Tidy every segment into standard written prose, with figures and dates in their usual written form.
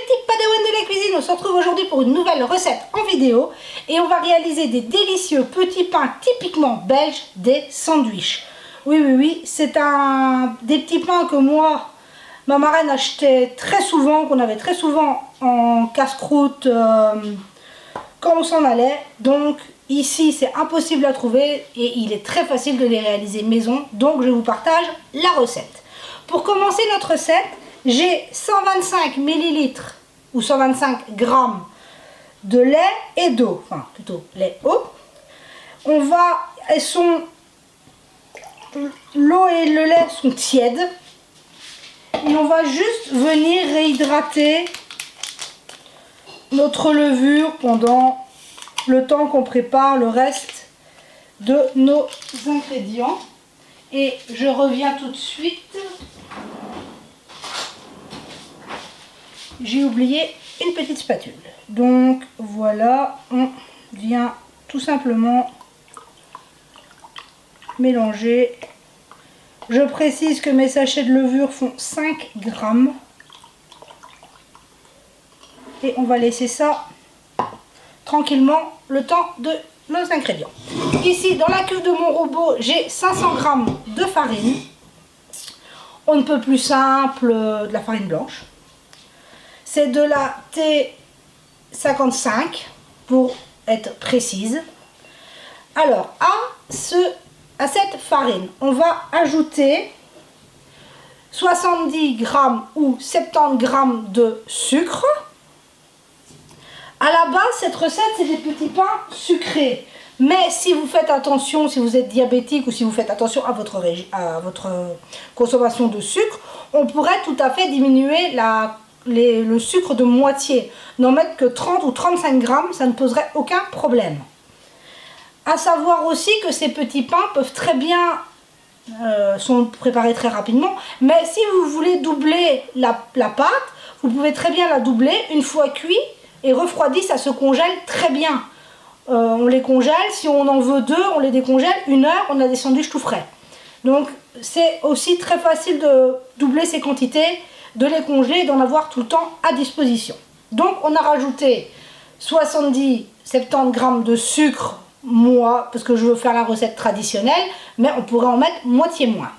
petits padawans de la cuisine, on se retrouve aujourd'hui pour une nouvelle recette en vidéo et on va réaliser des délicieux petits pains typiquement belges, des sandwichs. Oui, c'est des petits pains que moi, ma marraine achetait très souvent, qu'on avait très souvent en casse-croûte quand on s'en allait. Donc ici c'est impossible à trouver et il est très facile de les réaliser maison, donc je vous partage la recette. Pour commencer notre recette, j'ai 125 ml ou 125 g de lait et d'eau, enfin plutôt lait eau. L'eau et le lait sont tièdes et on va juste venir réhydrater notre levure pendant le temps qu'on prépare le reste de nos ingrédients. Et je reviens tout de suite. J'ai oublié une petite spatule. Donc voilà, on vient tout simplement mélanger. Je précise que mes sachets de levure font 5 grammes. Et on va laisser ça tranquillement le temps de nos ingrédients. Ici, dans la cuve de mon robot, j'ai 500 g de farine. On ne peut plus simple, de la farine blanche. C'est de la T55 pour être précise. Alors, à cette farine, on va ajouter 70 g ou 70 g de sucre. À la base, cette recette, c'est des petits pains sucrés. Mais si vous faites attention, si vous êtes diabétique ou si vous faites attention à votre consommation de sucre, on pourrait tout à fait diminuer le sucre de moitié. N'en mettre que 30 ou 35 grammes, ça ne poserait aucun problème. À savoir aussi que ces petits pains peuvent très bien, sont préparés très rapidement, mais si vous voulez doubler la pâte, vous pouvez très bien la doubler une fois cuit et refroidi, ça se congèle très bien. On les congèle, si on en veut 2, on les décongèle 1 heure, on a des sandwichs tout frais. Donc c'est aussi très facile de doubler ces quantités, de les congeler et d'en avoir tout le temps à disposition. Donc on a rajouté 70-70 g de sucre, moi, parce que je veux faire la recette traditionnelle, mais on pourrait en mettre moitié moins.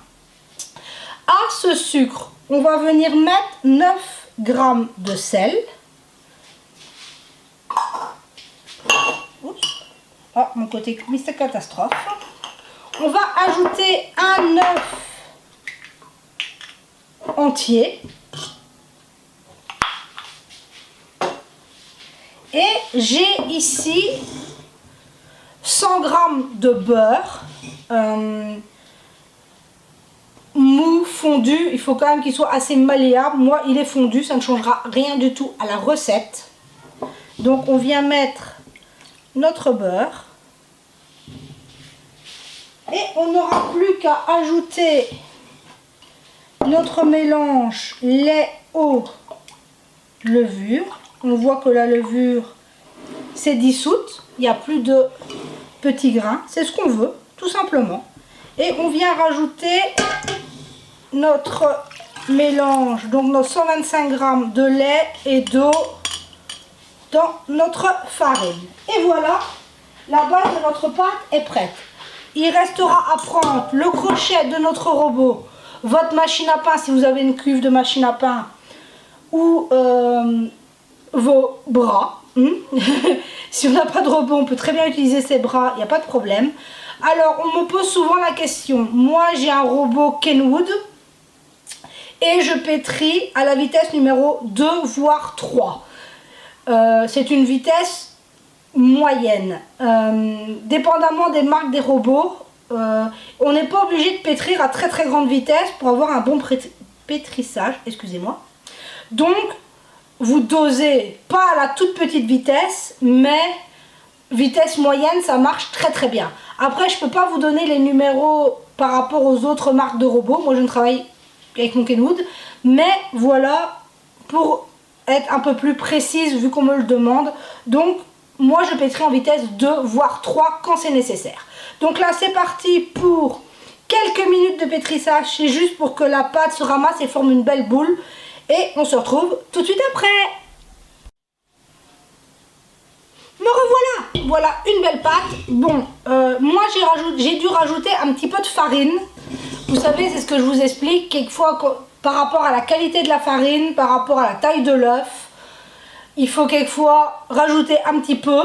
À ce sucre, on va venir mettre 9 g de sel. Oups. Ah, mon côté Mister Catastrophe. On va ajouter un œuf entier. Et j'ai ici 100 g de beurre mou, fondu. Il faut quand même qu'il soit assez malléable. Moi, il est fondu, ça ne changera rien du tout à la recette. Donc, on vient mettre notre beurre. Et on n'aura plus qu'à ajouter notre mélange lait, eau, levure. On voit que la levure s'est dissoute. Il n'y a plus de petits grains. C'est ce qu'on veut, tout simplement. Et on vient rajouter notre mélange, donc nos 125 g de lait et d'eau dans notre farine. Et voilà, la base de notre pâte est prête. Il restera à prendre le crochet de notre robot, votre machine à pain si vous avez une cuve de machine à pain, ou vos bras. Si on n'a pas de robot, on peut très bien utiliser ses bras, il n'y a pas de problème. Alors, on me pose souvent la question. Moi, j'ai un robot Kenwood et je pétris à la vitesse numéro 2, voire 3. C'est une vitesse moyenne. Dépendamment des marques des robots, on n'est pas obligé de pétrir à très grande vitesse pour avoir un bon pétrissage. Excusez-moi. Donc, vous dosez pas à la toute petite vitesse, mais vitesse moyenne, ça marche très bien. Après, je peux pas vous donner les numéros par rapport aux autres marques de robots. Moi, je ne travaille avec mon Kenwood. Mais voilà, pour être un peu plus précise, vu qu'on me le demande. Donc, moi, je pétris en vitesse 2, voire 3 quand c'est nécessaire. Donc là, c'est parti pour quelques minutes de pétrissage. C'est juste pour que la pâte se ramasse et forme une belle boule. Et on se retrouve tout de suite après. Me revoilà. Voilà une belle pâte. Bon, moi j'ai dû rajouter un petit peu de farine. Vous savez, c'est ce que je vous explique. Quelquefois, par rapport à la qualité de la farine, par rapport à la taille de l'œuf, il faut quelquefois rajouter un petit peu.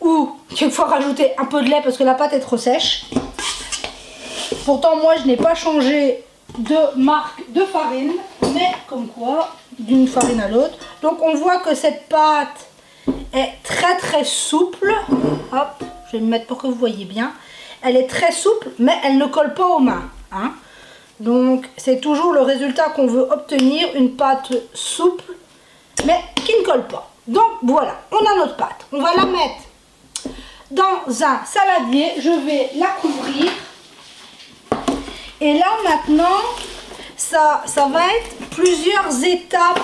Ou quelquefois rajouter un peu de lait parce que la pâte est trop sèche. Pourtant, moi, je n'ai pas changé de marque de farine. Mais comme quoi, d'une farine à l'autre. Donc, on voit que cette pâte est très souple. Hop, je vais me mettre pour que vous voyez bien. Elle est très souple, mais elle ne colle pas aux mains. Hein. Donc c'est toujours le résultat qu'on veut obtenir, une pâte souple, mais qui ne colle pas. Donc voilà, on a notre pâte. On va la mettre dans un saladier. Je vais la couvrir. Et là maintenant, ça va être plusieurs étapes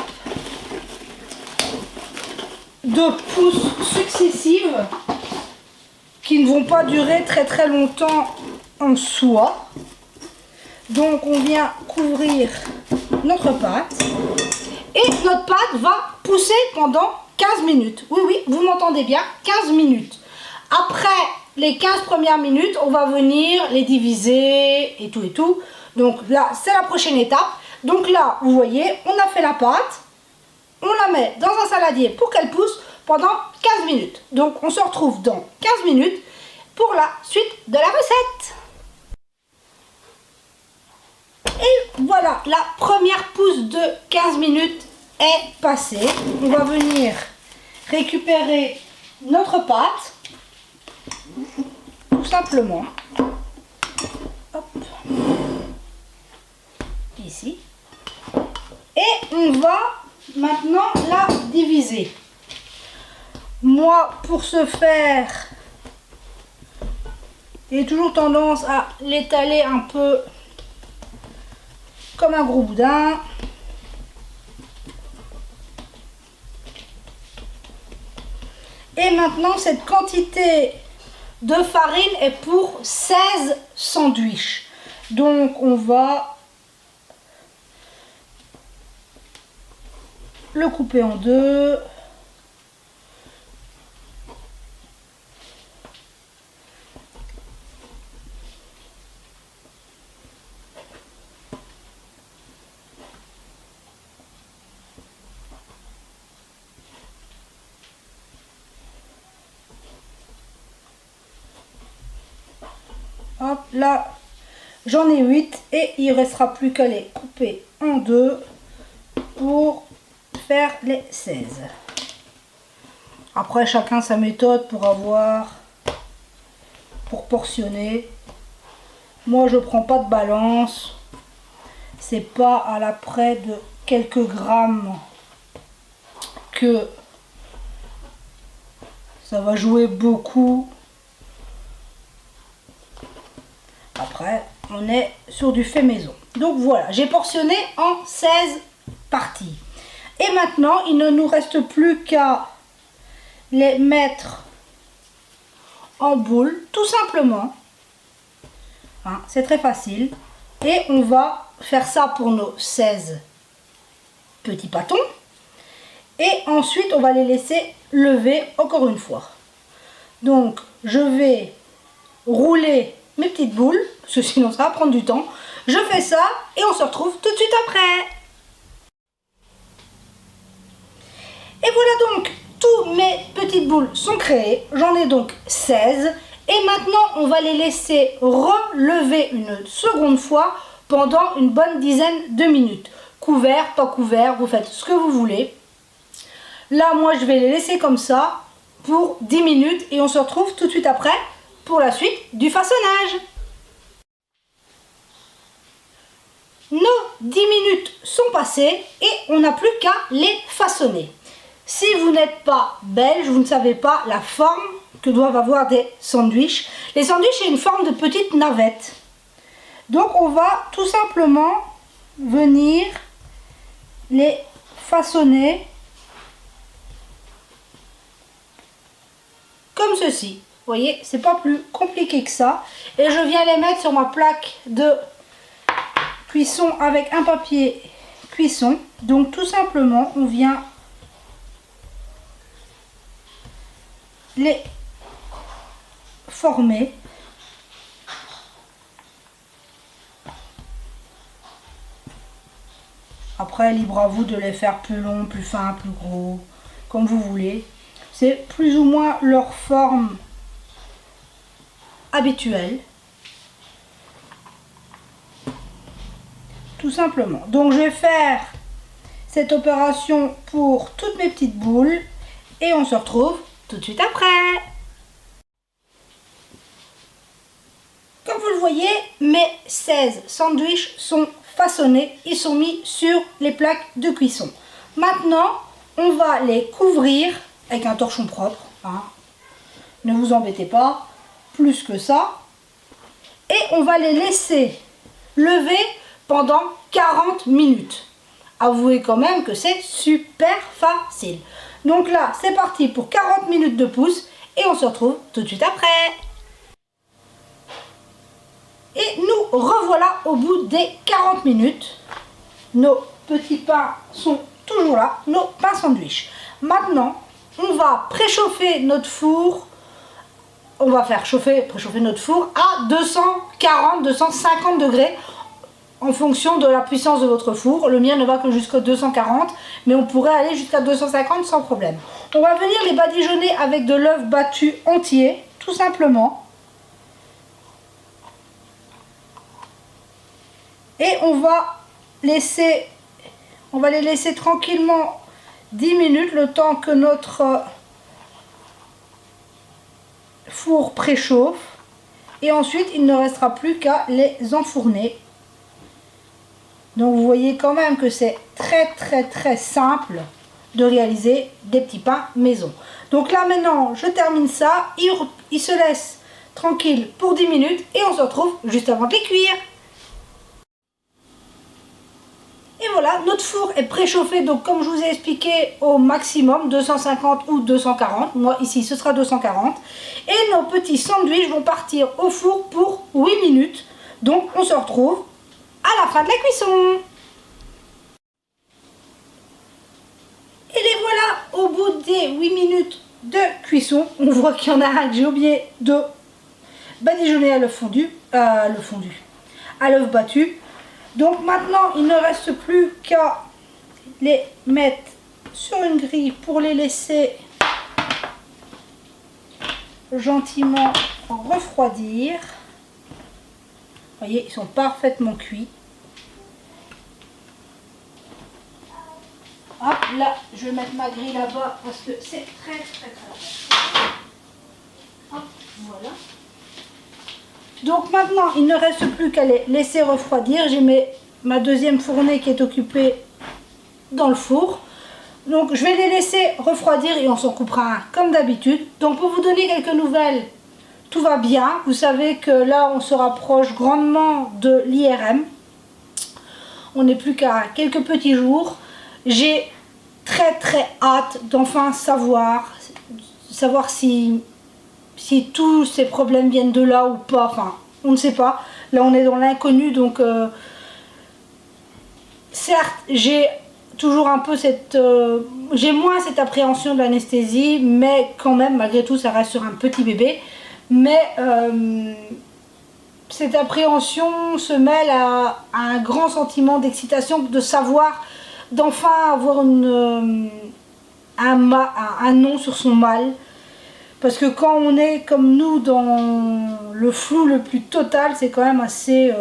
de pousses successives qui ne vont pas durer très longtemps en soi. Donc on vient couvrir notre pâte et notre pâte va pousser pendant 15 minutes. Oui, vous m'entendez bien, 15 minutes. Après les 15 premières minutes, on va venir les diviser et tout. Donc là, c'est la prochaine étape. Donc là, vous voyez, on a fait la pâte. On la met dans un saladier pour qu'elle pousse pendant 15 minutes. Donc on se retrouve dans 15 minutes pour la suite de la recette. Et voilà, la première pousse de 15 minutes est passée. On va venir récupérer notre pâte. Tout simplement. Hop. Ici. Et on va maintenant la diviser. Moi, pour ce faire, j'ai toujours tendance à l'étaler un peu comme un gros boudin. Et maintenant, cette quantité de farine est pour 16 sandwichs. Donc, on va le couper en deux. Hop, là, j'en ai 8 et il ne restera plus qu'à les couper en deux pour faire les 16. Après, chacun sa méthode pour portionner. Moi, je prends pas de balance. C'est pas à l'après de quelques grammes que ça va jouer beaucoup. Après, on est sur du fait maison. Donc voilà, j'ai portionné en 16 parties. Et maintenant, il ne nous reste plus qu'à les mettre en boule, tout simplement. Hein, c'est très facile. Et on va faire ça pour nos 16 petits pâtons. Et ensuite, on va les laisser lever encore une fois. Donc, je vais rouler mes petites boules, parce que sinon ça va prendre du temps. Je fais ça et on se retrouve tout de suite après. Et voilà donc, tous mes petites boules sont créées. J'en ai donc 16. Et maintenant, on va les laisser relever une seconde fois pendant une bonne dizaine de minutes. Couvert, pas couvert, vous faites ce que vous voulez. Là, moi, je vais les laisser comme ça pour 10 minutes et on se retrouve tout de suite après pour la suite du façonnage. Nos 10 minutes sont passées et on n'a plus qu'à les façonner. Si vous n'êtes pas belge, vous ne savez pas la forme que doivent avoir des sandwichs. Les sandwichs, c'est une forme de petite navette. Donc on va tout simplement venir les façonner comme ceci. Vous voyez, c'est pas plus compliqué que ça. Et je viens les mettre sur ma plaque de cuisson avec un papier cuisson. Donc tout simplement, on vient les former. Après, libre à vous de les faire plus longs, plus fins, plus gros, comme vous voulez. C'est plus ou moins leur forme habituelle. Tout simplement. Donc, je vais faire cette opération pour toutes mes petites boules. Et on se retrouve tout de suite après. Comme vous le voyez, mes 16 sandwichs sont façonnés, ils sont mis sur les plaques de cuisson. Maintenant, on va les couvrir avec un torchon propre. Hein. Ne vous embêtez pas, plus que ça. Et on va les laisser lever pendant 40 minutes. Avouez quand même que c'est super facile. Donc là, c'est parti pour 40 minutes de pouce et on se retrouve tout de suite après. Et nous revoilà au bout des 40 minutes. Nos petits pains sont toujours là, nos pains sandwich. Maintenant, on va préchauffer notre four. On va faire préchauffer notre four à 240-250 degrés en fonction de la puissance de votre four. Le mien ne va que jusqu'à 240, mais on pourrait aller jusqu'à 250 sans problème. On va venir les badigeonner avec de l'œuf battu entier, tout simplement. Et on va les laisser tranquillement 10 minutes, le temps que notre four préchauffe. Et ensuite, il ne restera plus qu'à les enfourner. Donc vous voyez quand même que c'est très simple de réaliser des petits pains maison. Donc là maintenant, je termine ça. Il se laisse tranquille pour 10 minutes et on se retrouve juste avant de les cuire. Et voilà, notre four est préchauffé, donc comme je vous ai expliqué, au maximum 250 ou 240. Moi ici ce sera 240. Et nos petits sandwichs vont partir au four pour 8 minutes. Donc on se retrouve à la fin de la cuisson. Et les voilà au bout des 8 minutes de cuisson. On voit qu'il y en a un que j'ai oublié de badigeonner à l'œuf fondu, à l'œuf battu. Donc maintenant, il ne reste plus qu'à les mettre sur une grille pour les laisser gentiment refroidir. Vous voyez, ils sont parfaitement cuits. Hop, là, je vais mettre ma grille là-bas parce que c'est très. Hop, voilà. Donc maintenant, il ne reste plus qu'à les laisser refroidir. J'ai ma deuxième fournée qui est occupée dans le four. Donc je vais les laisser refroidir et on s'en coupera un comme d'habitude. Donc pour vous donner quelques nouvelles, tout va bien. Vous savez que là, on se rapproche grandement de l'IRM. On n'est plus qu'à quelques petits jours. J'ai très hâte d'enfin savoir si tous ces problèmes viennent de là ou pas, enfin, on ne sait pas. Là, on est dans l'inconnu, donc certes, j'ai toujours un peu j'ai moins cette appréhension de l'anesthésie, mais quand même, malgré tout, ça reste sur un petit bébé. Mais cette appréhension se mêle à un grand sentiment d'excitation, de savoir, d'enfin avoir un nom sur son mal. Parce que quand on est comme nous dans le flou le plus total, c'est quand même assez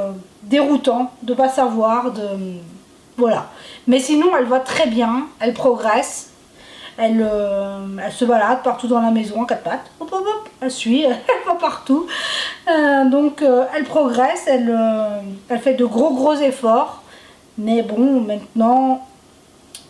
déroutant de ne pas savoir. Voilà. Mais sinon, elle va très bien, elle progresse, elle se balade partout dans la maison en quatre pattes. Hop, hop, hop, elle suit, elle va partout. Donc elle progresse, elle fait de gros efforts. Mais bon, maintenant,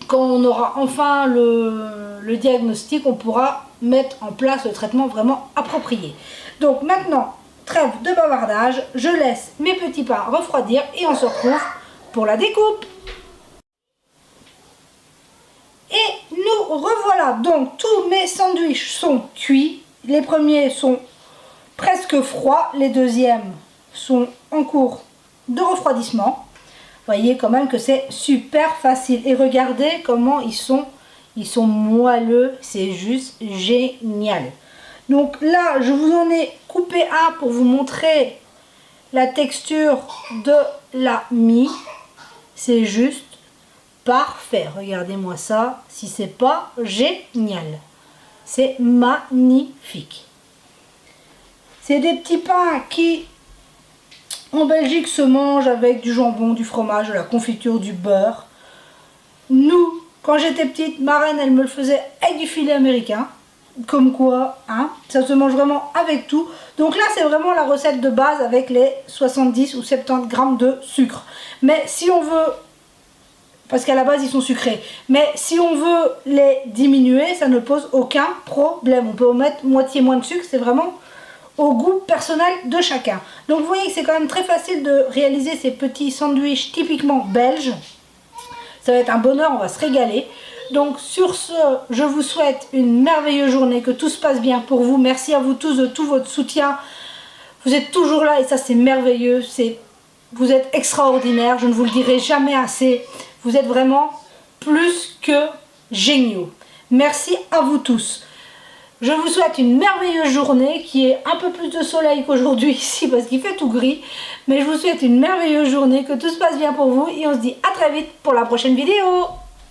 quand on aura enfin le diagnostic, on pourra mettre en place le traitement vraiment approprié. Donc maintenant, trêve de bavardage, je laisse mes petits pains refroidir et on se retrouve pour la découpe. Et nous revoilà, donc tous mes sandwichs sont cuits. Les premiers sont presque froids, les deuxièmes sont en cours de refroidissement. Vous voyez quand même que c'est super facile. Et regardez comment ils sont moelleux, c'est juste génial. Donc là, je vous en ai coupé un pour vous montrer la texture de la mie. C'est juste parfait. Regardez-moi ça, si c'est pas génial. C'est magnifique. C'est des petits pains qui, en Belgique, se mangent avec du jambon, du fromage, de la confiture, du beurre. Nous, quand j'étais petite, ma reine, elle me le faisait avec du filet américain. Comme quoi, hein, ça se mange vraiment avec tout. Donc là, c'est vraiment la recette de base avec les 70 ou 70 grammes de sucre. Mais si on veut, parce qu'à la base, ils sont sucrés. Mais si on veut les diminuer, ça ne pose aucun problème. On peut mettre moitié moins de sucre, c'est vraiment au goût personnel de chacun. Donc vous voyez que c'est quand même très facile de réaliser ces petits sandwichs typiquement belges. Ça va être un bonheur, on va se régaler. Donc sur ce, je vous souhaite une merveilleuse journée, que tout se passe bien pour vous. Merci à vous tous de tout votre soutien. Vous êtes toujours là et ça c'est merveilleux. Vous êtes extraordinaires, je ne vous le dirai jamais assez. Vous êtes vraiment plus que géniaux. Merci à vous tous. Je vous souhaite une merveilleuse journée, qui est un peu plus de soleil qu'aujourd'hui ici parce qu'il fait tout gris. Mais je vous souhaite une merveilleuse journée, que tout se passe bien pour vous et on se dit à très vite pour la prochaine vidéo.